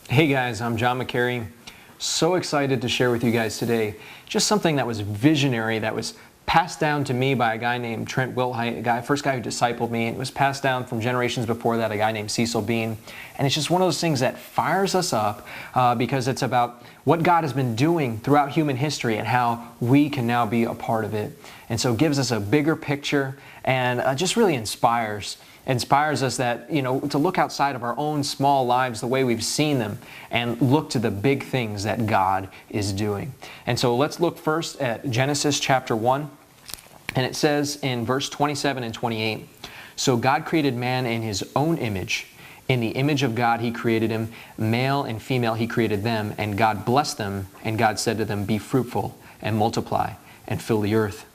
Hey guys, I'm John McCary. So excited to share with you guys today just something that was visionary, that was passed down to me by a guy named Trent Wilhite, first guy who discipled me. It was passed down from generations before that, a guy named Cecil Bean. And it's just one of those things that fires us up because it's about what God has been doing throughout human history and how we can now be a part of it. And so it gives us a bigger picture and just really inspires us that, to look outside of our own small lives the way we've seen them and look to the big things that God is doing. And so let's look first at Genesis chapter 1. And it says in verse 27 and 28, "So God created man in His own image. In the image of God He created him. Male and female He created them. And God blessed them. And God said to them, 'Be fruitful and multiply and fill the earth.'"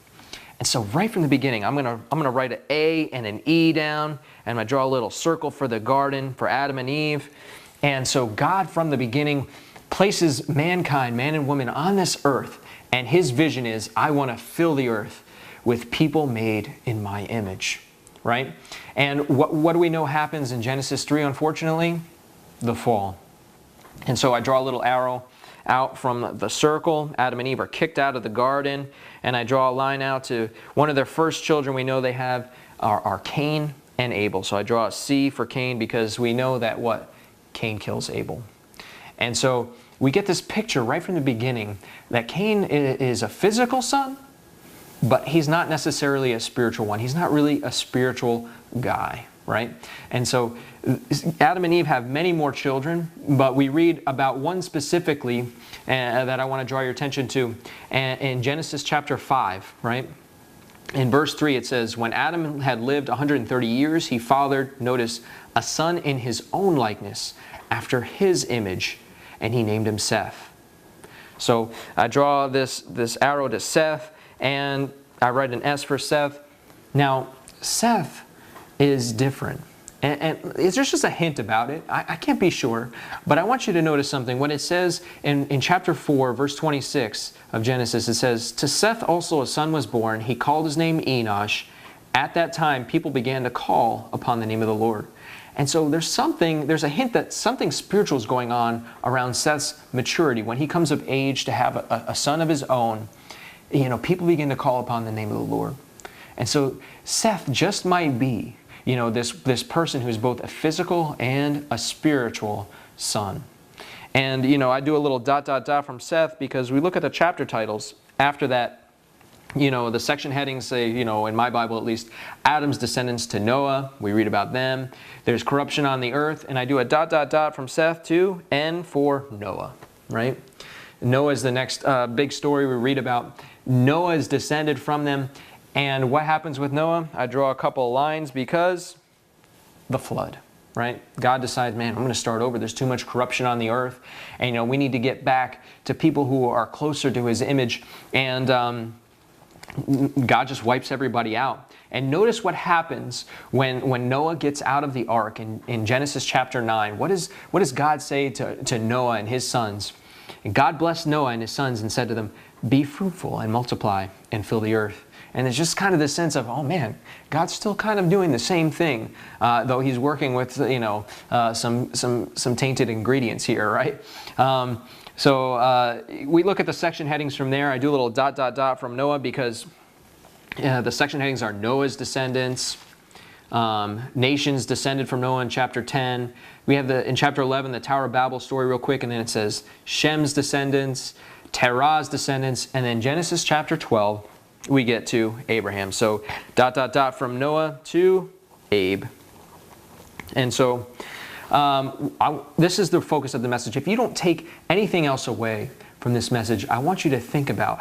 And so right from the beginning, I'm gonna write an A and an E down, and I'm gonna draw a little circle for the garden for Adam and Eve. And so God from the beginning places mankind, man and woman, on this earth, and His vision is, I want to fill the earth with people made in my image, right? And what do we know happens in Genesis 3, unfortunately? The fall. And so I draw a little arrow out from the circle. Adam and Eve are kicked out of the garden, and I draw a line out to one of their first children we know they have are Cain and Abel. So I draw a C for Cain because we know that Cain kills Abel. And so we get this picture right from the beginning that Cain is a physical son, but he's not necessarily a spiritual one. He's not really a spiritual guy, right? And so Adam and Eve have many more children, but we read about one specifically that I want to draw your attention to in Genesis chapter 5, right? In verse 3 it says, "When Adam had lived 130 years, he fathered," notice, "a son in his own likeness, after his image, and he named him Seth." So I draw this arrow to Seth, and I write an S for Seth. Now, Seth is different. And there's just a hint about it. I can't be sure, but I want you to notice something. When it says in chapter 4, verse 26 of Genesis, it says, "To Seth also a son was born. He called his name Enosh. At that time, people began to call upon the name of the Lord." And so there's a hint that something spiritual is going on around Seth's maturity. When he comes of age to have a son of his own, people begin to call upon the name of the Lord. And so Seth just might be this person who's both a physical and a spiritual son. And, I do a little ... from Seth because we look at the chapter titles after that. The section headings say, in my Bible at least, Adam's descendants to Noah. We read about them. There's corruption on the earth. And I do a ... from Seth to N for Noah, right? Noah is the next big story we read about. Noah is descended from them. And what happens with Noah? I draw a couple of lines because the flood, right? God decides, man, I'm going to start over. There's too much corruption on the earth. And, we need to get back to people who are closer to His image. And God just wipes everybody out. And notice what happens when Noah gets out of the ark in Genesis chapter 9. What does God say to Noah and his sons? And God blessed Noah and his sons and said to them, "Be fruitful and multiply and fill the earth." And it's just kind of this sense of, oh man, God's still kind of doing the same thing, though He's working with some tainted ingredients here, right? So we look at the section headings from there. I do a little ... from Noah because the section headings are Noah's descendants, nations descended from Noah in chapter 10. We have in chapter 11 the Tower of Babel story real quick, and then it says Shem's descendants, Terah's descendants, and then Genesis chapter 12. We get to Abraham. So ... from Noah to Abe. And so this is the focus of the message. If you don't take anything else away from this message, I want you to think about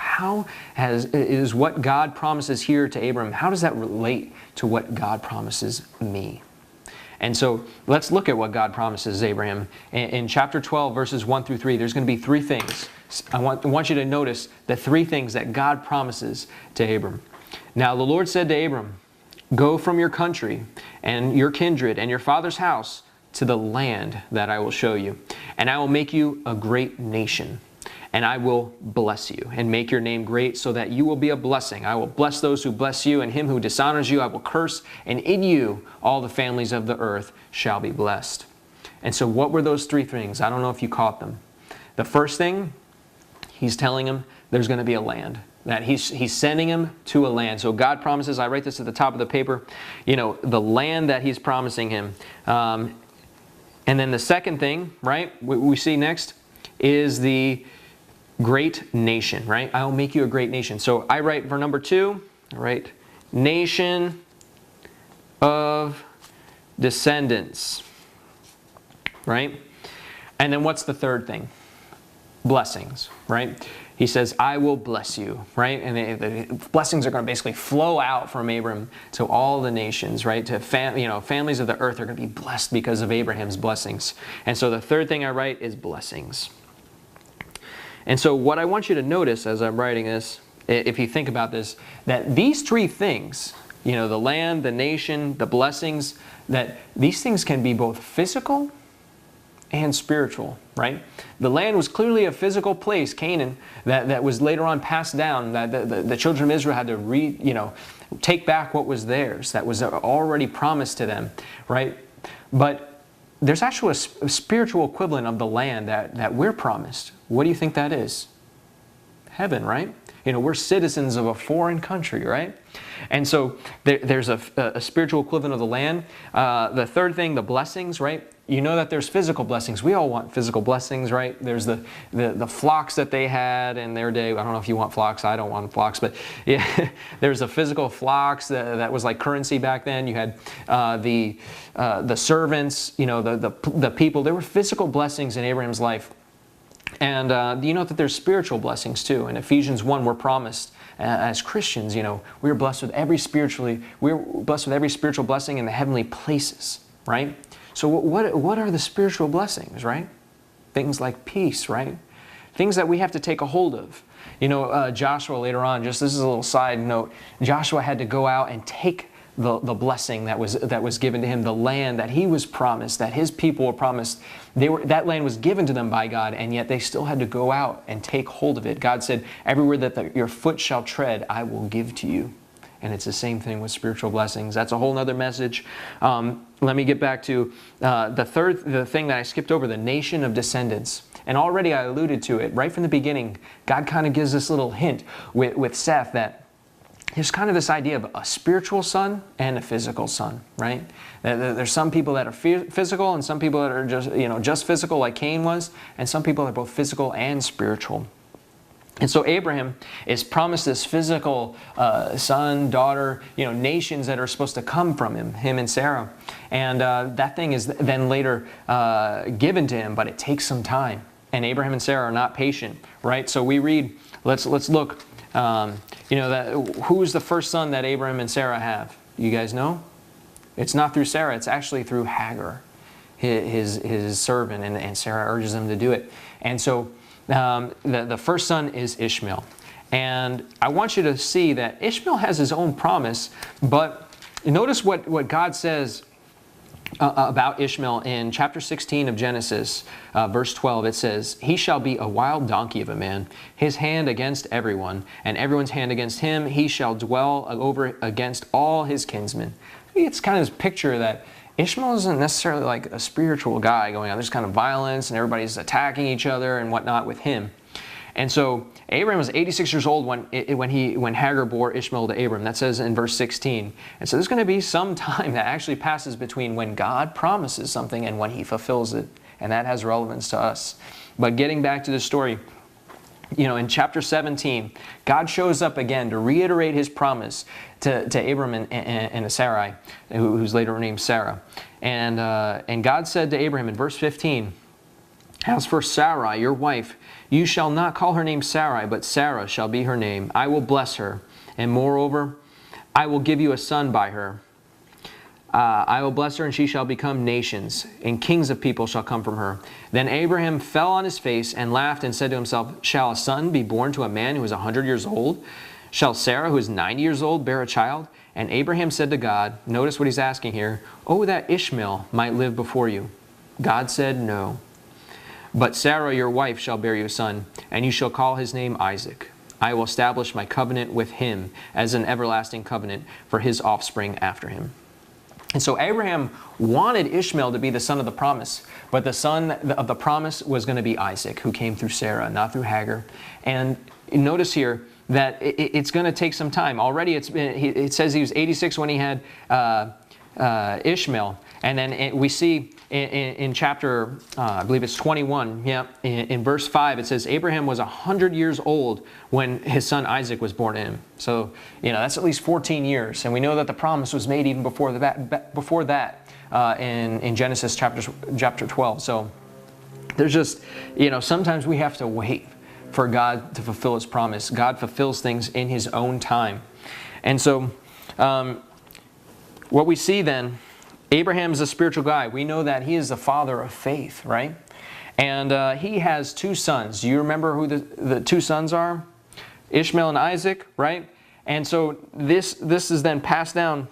is what God promises here to Abraham, how does that relate to what God promises me? And so let's look at what God promises Abraham. In chapter 12, verses 1 through 3, there's going to be three things. I want you to notice the three things that God promises to Abram. Now the Lord said to Abram, "Go from your country and your kindred and your father's house to the land that I will show you. And I will make you a great nation. And I will bless you and make your name great so that you will be a blessing. I will bless those who bless you, and him who dishonors you I will curse. And in you all the families of the earth shall be blessed." And so what were those three things? I don't know if you caught them. The first thing, he's telling him there's going to be a land. That he's sending him to a land. So God promises, I write this at the top of the paper, the land that he's promising him. And then the second thing, right, we see next is the great nation, right? I will make you a great nation. So I write for number 2, I write nation of descendants, right? And then what's the third thing? Blessings, right? He says, I will bless you, right? And the blessings are going to basically flow out from Abram to all the nations, right? To families of the earth are going to be blessed because of Abraham's blessings. And so the third thing I write is blessings. And so what I want you to notice as I'm writing this, if you think about this, that these three things, the land, the nation, the blessings, that these things can be both physical and spiritual, right? The land was clearly a physical place, Canaan, that was later on passed down, that the children of Israel had to take back what was theirs, that was already promised to them, right? But there's actually a spiritual equivalent of the land that we're promised. What do you think that is? Heaven, right? We're citizens of a foreign country, right? And so there's a spiritual equivalent of the land. The third thing, the blessings, right? You know that there's physical blessings. We all want physical blessings, right? There's the flocks that they had in their day. I don't know if you want flocks. I don't want flocks. But yeah, there's a physical flocks that was like currency back then. You had the servants, the people. There were physical blessings in Abraham's life. And you know that there's spiritual blessings too. In Ephesians 1, we're promised as Christians, we're blessed with every spiritual blessing in the heavenly places, right? So what are the spiritual blessings, right? Things like peace, right? Things that we have to take a hold of. Joshua later on, just this is a little side note, Joshua had to go out and take the blessing that was given to him, the land that he was promised, that his people were promised. That land was given to them by God, and yet they still had to go out and take hold of it. God said, everywhere that your foot shall tread, I will give to you. And it's the same thing with spiritual blessings. That's a whole other message. Let me get back to the thing that I skipped over, the nation of descendants. And already I alluded to it right from the beginning. God kind of gives this little hint with Seth that there's kind of this idea of a spiritual son and a physical son, right? There's some people that are physical and some people that are just physical like Cain was, and some people that are both physical and spiritual. And so Abraham is promised this physical son, daughter, nations that are supposed to come from him and Sarah. And that thing is then later given to him, but it takes some time. And Abraham and Sarah are not patient, right? So we read, let's look, who's the first son that Abraham and Sarah have? You guys know? It's not through Sarah, it's actually through Hagar, his servant, and Sarah urges him to do it. And so the first son is Ishmael. And I want you to see that Ishmael has his own promise, but notice what God says about Ishmael in chapter 16 of Genesis, verse 12. It says, he shall be a wild donkey of a man, his hand against everyone, and everyone's hand against him. He shall dwell over against all his kinsmen. It's kind of this picture that Ishmael isn't necessarily like a spiritual guy going on. There's kind of violence and everybody's attacking each other and whatnot with him. And so Abraham was 86 years old when Hagar bore Ishmael to Abram. That says in verse 16. And so there's going to be some time that actually passes between when God promises something and when he fulfills it. And that has relevance to us. But getting back to the story, in chapter 17, God shows up again to reiterate his promise to Abram and to Sarai, who's later named Sarah. And God said to Abraham in verse 15, as for Sarai, your wife, you shall not call her name Sarai, but Sarah shall be her name. I will bless her, and moreover, I will give you a son by her. I will bless her, and she shall become nations, and kings of people shall come from her. Then Abraham fell on his face and laughed and said to himself, shall a son be born to a man who is 100 years old? Shall Sarah, who is 90 years old, bear a child? And Abraham said to God, notice what he's asking here, oh, that Ishmael might live before you. God said, no. But Sarah, your wife, shall bear you a son, and you shall call his name Isaac. I will establish my covenant with him as an everlasting covenant for his offspring after him. And so Abraham wanted Ishmael to be the son of the promise, but the son of the promise was going to be Isaac, who came through Sarah, not through Hagar. And notice here that it's going to take some time. Already it says he was 86 when he had Ishmael. And then we see in chapter, I believe it's 21, in verse 5, it says, Abraham was 100 years old when his son Isaac was born to him. So, that's at least 14 years. And we know that the promise was made even before that in Genesis chapter 12. So there's just, sometimes we have to wait for God to fulfill His promise. God fulfills things in His own time. And so what we see then, Abraham is a spiritual guy. We know that he is the father of faith, right? And he has two sons. Do you remember who the two sons are? Ishmael and Isaac, right? And so this is then passed down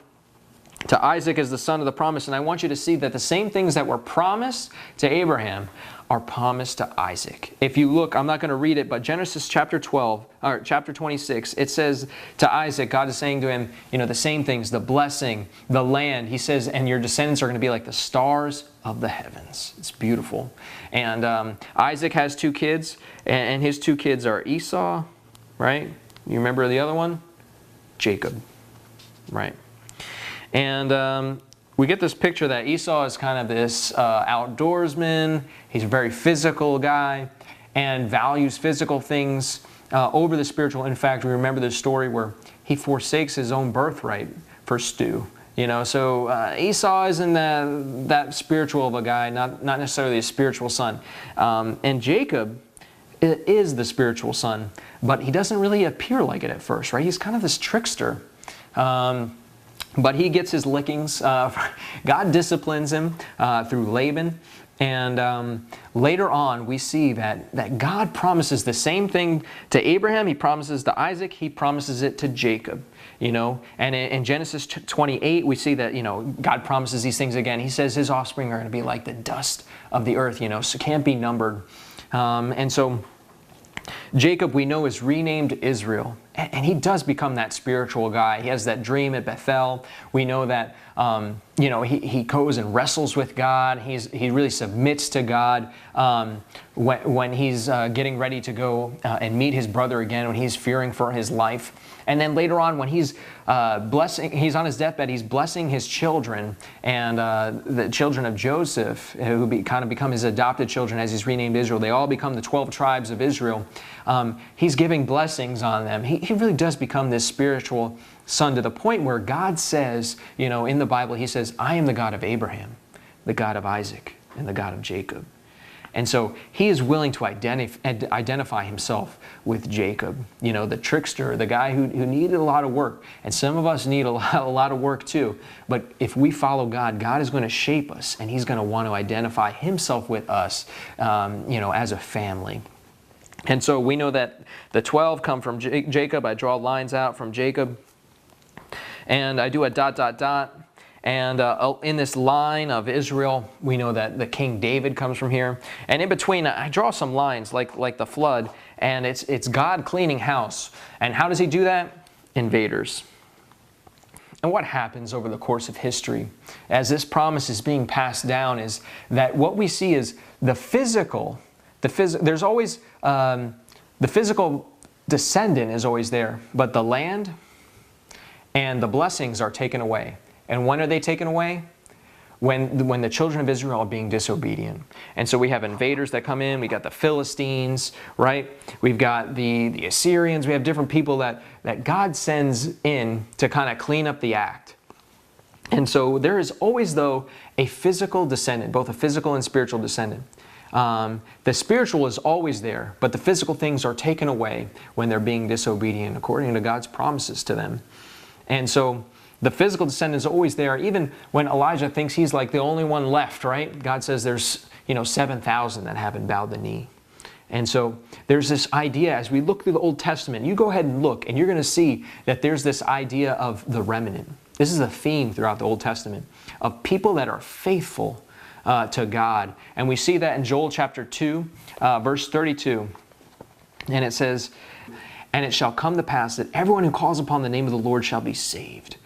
to Isaac as the son of the promise. And I want you to see that the same things that were promised to Abraham are promised to Isaac. If you look, I'm not going to read it, but Genesis chapter 26, it says to Isaac, God is saying to him, the same things, the blessing, the land. He says, and your descendants are going to be like the stars of the heavens. It's beautiful. And Isaac has two kids, and his two kids are Esau, right? You remember the other one? Jacob, right? And we get this picture that Esau is kind of this outdoorsman. He's a very physical guy and values physical things over the spiritual. In fact, we remember the story where he forsakes his own birthright for stew. So Esau isn't that spiritual of a guy, not necessarily a spiritual son. And Jacob is the spiritual son, but he doesn't really appear like it at first, right? He's kind of this trickster. But he gets his lickings. God disciplines him through Laban. And later on, we see that God promises the same thing to Abraham. He promises to Isaac. He promises it to Jacob. And in Genesis 28, we see that, God promises these things again. He says his offspring are going to be like the dust of the earth, so can't be numbered. And so Jacob, we know, is renamed Israel. And he does become that spiritual guy. He has that dream at Bethel. We know that, he goes and wrestles with God. He really submits to God when he's getting ready to go and meet his brother again, when he's fearing for his life. And then later on, when he's he's on his deathbed, he's blessing his children and the children of Joseph, who kind of become his adopted children as he's renamed Israel. They all become the 12 tribes of Israel. He's giving blessings on them. He really does become this spiritual son to the point where God says, in the Bible, He says, I am the God of Abraham, the God of Isaac, and the God of Jacob. And so he is willing to identify himself with Jacob, the trickster, the guy who needed a lot of work. And some of us need a lot of work too. But if we follow God, God is going to shape us, and He's going to want to identify Himself with us, as a family. And so we know that the 12 come from Jacob. I draw lines out from Jacob. And I do a ... And in this line of Israel, we know that the King David comes from here. And in between, I draw some lines like the flood. And it's God cleaning house. And how does He do that? Invaders. And what happens over the course of history as this promise is being passed down is that what we see is the physical, there's always, the physical descendant is always there, but the land and the blessings are taken away. And when are they taken away? When the children of Israel are being disobedient. And so we have invaders that come in. We got the Philistines, right? We've got the Assyrians. We have different people that God sends in to kind of clean up the act. And so there is always, though, a physical descendant, both a physical and spiritual descendant. The spiritual is always there, but the physical things are taken away when they're being disobedient according to God's promises to them. And so the physical descendant is always there, even when Elijah thinks he's like the only one left, right? God says there's, 7,000 that haven't bowed the knee. And so there's this idea, as we look through the Old Testament, you go ahead and look, and you're going to see that there's this idea of the remnant. This is a theme throughout the Old Testament, of people that are faithful to God. And we see that in Joel chapter 2, verse 32. And it says, "And it shall come to pass that everyone who calls upon the name of the Lord shall be saved.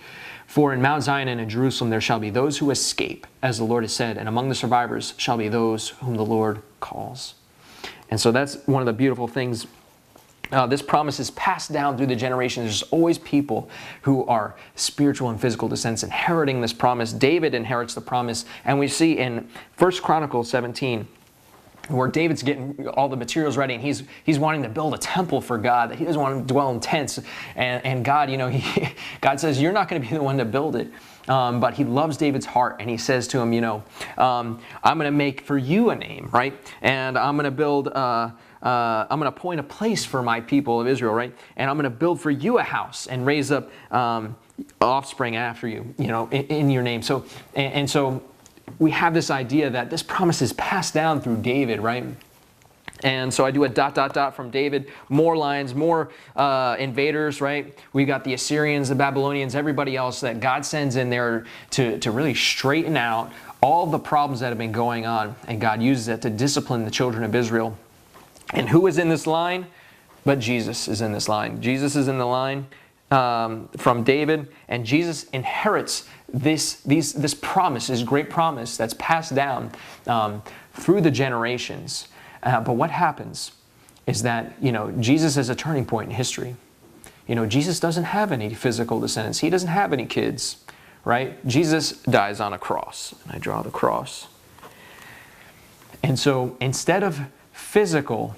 For in Mount Zion and in Jerusalem there shall be those who escape, as the Lord has said, and among the survivors shall be those whom the Lord calls. And so that's one of the beautiful things. This promise is passed down through the generations. There's always people who are spiritual and physical descendants inheriting this promise. David inherits the promise, and we see in 1 Chronicles 17, where David's getting all the materials ready, and he's wanting to build a temple for God, that he doesn't want to dwell in tents. And God, God says, you're not going to be the one to build it. But he loves David's heart, and he says to him, I'm going to make for you a name, right? And I'm going to build, I'm going to appoint a place for my people of Israel, right? And I'm going to build for you a house and raise up offspring after you, in your name. So, and so we have this idea that this promise is passed down through David, right? And so I do a ... from David, more lines, more invaders, right? We got the Assyrians, the Babylonians, everybody else that God sends in there to really straighten out all the problems that have been going on. And God uses that to discipline the children of Israel. And who is in this line? But Jesus is in this line. Jesus is in the line from David, and Jesus inherits this promise, this great promise that's passed down through the generations. But what happens is that, Jesus is a turning point in history. Jesus doesn't have any physical descendants. He doesn't have any kids, right? Jesus dies on a cross. And I draw the cross. And so instead of physical,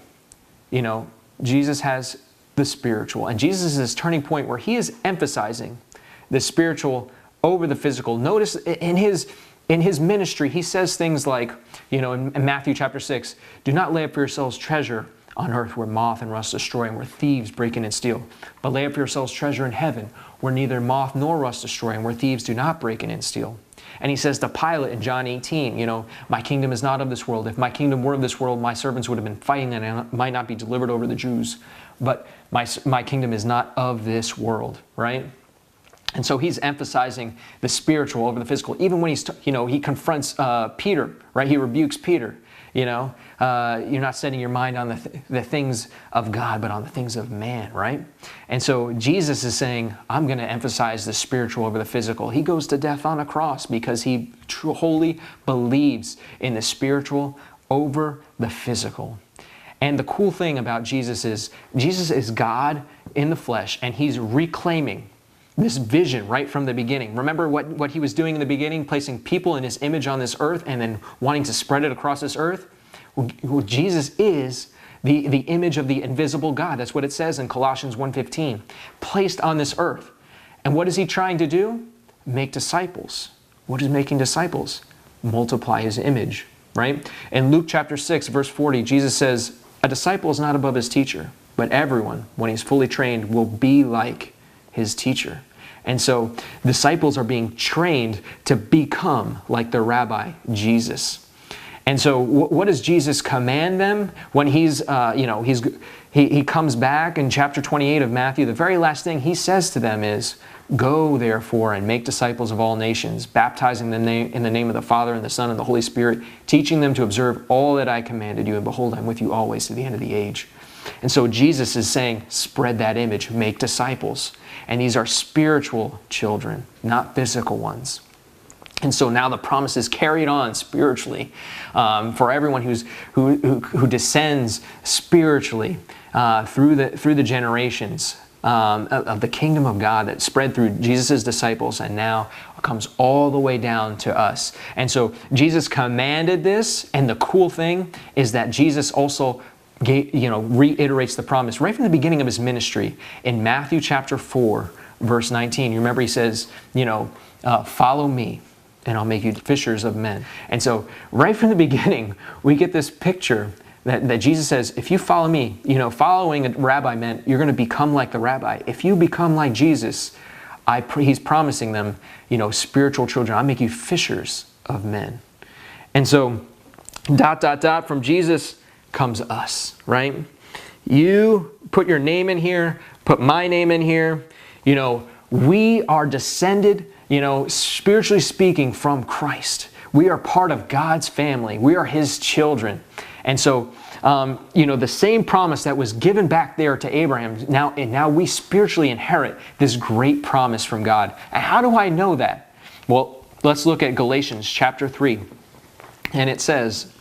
Jesus has the spiritual. And Jesus is this turning point where he is emphasizing the spiritual over the physical. Notice in his ministry, he says things like, in Matthew chapter 6, do not lay up for yourselves treasure on earth where moth and rust destroy and where thieves break in and steal, but lay up for yourselves treasure in heaven where neither moth nor rust destroy and where thieves do not break in and steal. And he says to Pilate in John 18, my kingdom is not of this world. If my kingdom were of this world, my servants would have been fighting and I might not be delivered over the Jews. But my kingdom is not of this world, right? And so he's emphasizing the spiritual over the physical. Even when he confronts Peter, right? He rebukes Peter. You're not setting your mind on the things of God, but on the things of man, right? And so Jesus is saying, I'm going to emphasize the spiritual over the physical. He goes to death on a cross because he wholly believes in the spiritual over the physical. And the cool thing about Jesus is God in the flesh, and he's reclaiming this vision right from the beginning. Remember what he was doing in the beginning, placing people in his image on this earth and then wanting to spread it across this earth? Well, Jesus is the image of the invisible God. That's what it says in Colossians 1:15. Placed on this earth. And what is he trying to do? Make disciples. What is making disciples? Multiply his image, right? In Luke chapter 6, verse 40, Jesus says, a disciple is not above his teacher, but everyone, when he's fully trained, will be like his teacher. And so disciples are being trained to become like their rabbi, Jesus. And so what does Jesus command them when he comes back in chapter 28 of Matthew? The very last thing he says to them is, go therefore and make disciples of all nations, baptizing them in the name of the Father and the Son and the Holy Spirit, teaching them to observe all that I commanded you, and behold, I'm with you always to the end of the age. And so Jesus is saying, spread that image, make disciples. And these are spiritual children, not physical ones. And so now the promise is carried on spiritually for everyone who descends spiritually through the generations of the kingdom of God that spread through Jesus' disciples and now comes all the way down to us. And so Jesus commanded this, and the cool thing is that Jesus also reiterates the promise right from the beginning of his ministry in Matthew chapter 4, verse 19. You remember he says, follow me and I'll make you fishers of men. And so right from the beginning, we get this picture that Jesus says, if you follow me, following a rabbi meant you're going to become like the rabbi. If you become like Jesus, he's promising them, spiritual children. I'll make you fishers of men. And so, ... from Jesus comes us, right? You put your name in here, put my name in here. We are descended, spiritually speaking, from Christ. We are part of God's family. We are his children. And so, the same promise that was given back there to Abraham, now we spiritually inherit this great promise from God. And how do I know that? Well, let's look at Galatians chapter 3. And it says,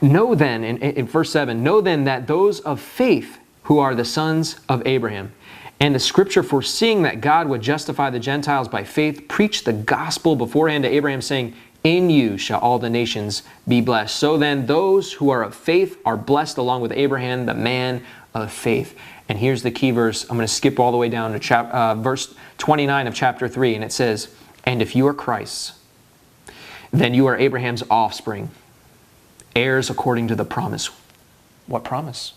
know then, in verse 7, know then that those of faith who are the sons of Abraham, and the scripture foreseeing that God would justify the Gentiles by faith, preached the gospel beforehand to Abraham, saying, in you shall all the nations be blessed. So then those who are of faith are blessed along with Abraham, the man of faith. And here's the key verse. I'm going to skip all the way down to verse 29 of chapter 3. And it says, and if you are Christ's, then you are Abraham's offspring, heirs according to the promise. What promise?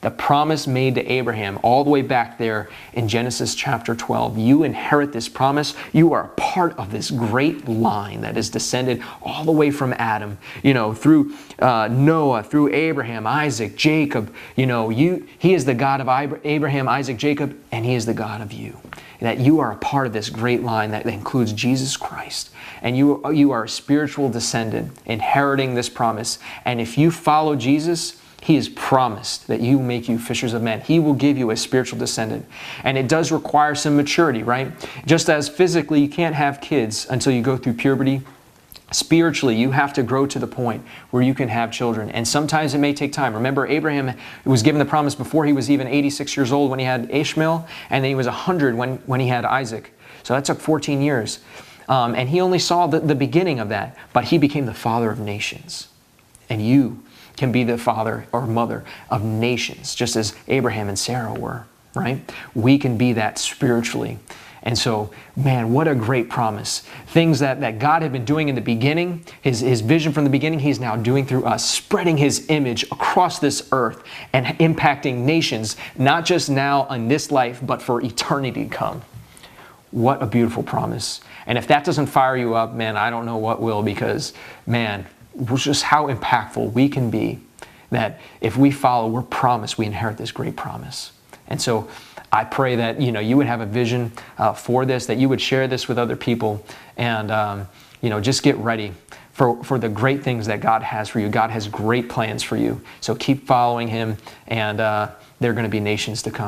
The promise made to Abraham all the way back there in Genesis chapter 12. You inherit this promise. You are a part of this great line that is descended all the way from Adam, through Noah, through Abraham, Isaac, Jacob. He is the God of Abraham, Isaac, Jacob, and He is the God of you. That you are a part of this great line that includes Jesus Christ. And you are a spiritual descendant inheriting this promise. And if you follow Jesus, He has promised that He will make you fishers of men. He will give you a spiritual descendant. And it does require some maturity, right? Just as physically you can't have kids until you go through puberty, spiritually you have to grow to the point where you can have children. And sometimes it may take time. Remember, Abraham was given the promise before he was even 86 years old when he had Ishmael, and then he was 100 when he had Isaac. So that took 14 years. And he only saw the beginning of that. But he became the father of nations. And you can be the father or mother of nations, just as Abraham and Sarah were, right? We can be that spiritually. And so, man, what a great promise. Things that God had been doing in the beginning, His vision from the beginning, He's now doing through us, spreading His image across this earth and impacting nations, not just now in this life, but for eternity to come. What a beautiful promise. And if that doesn't fire you up, man, I don't know what will, because, man, just how impactful we can be, that if we follow, we're promised, we inherit this great promise. And so I pray that you would have a vision for this, that you would share this with other people, and just get ready for the great things that God has for you. God has great plans for you. So keep following Him, and there are going to be nations to come.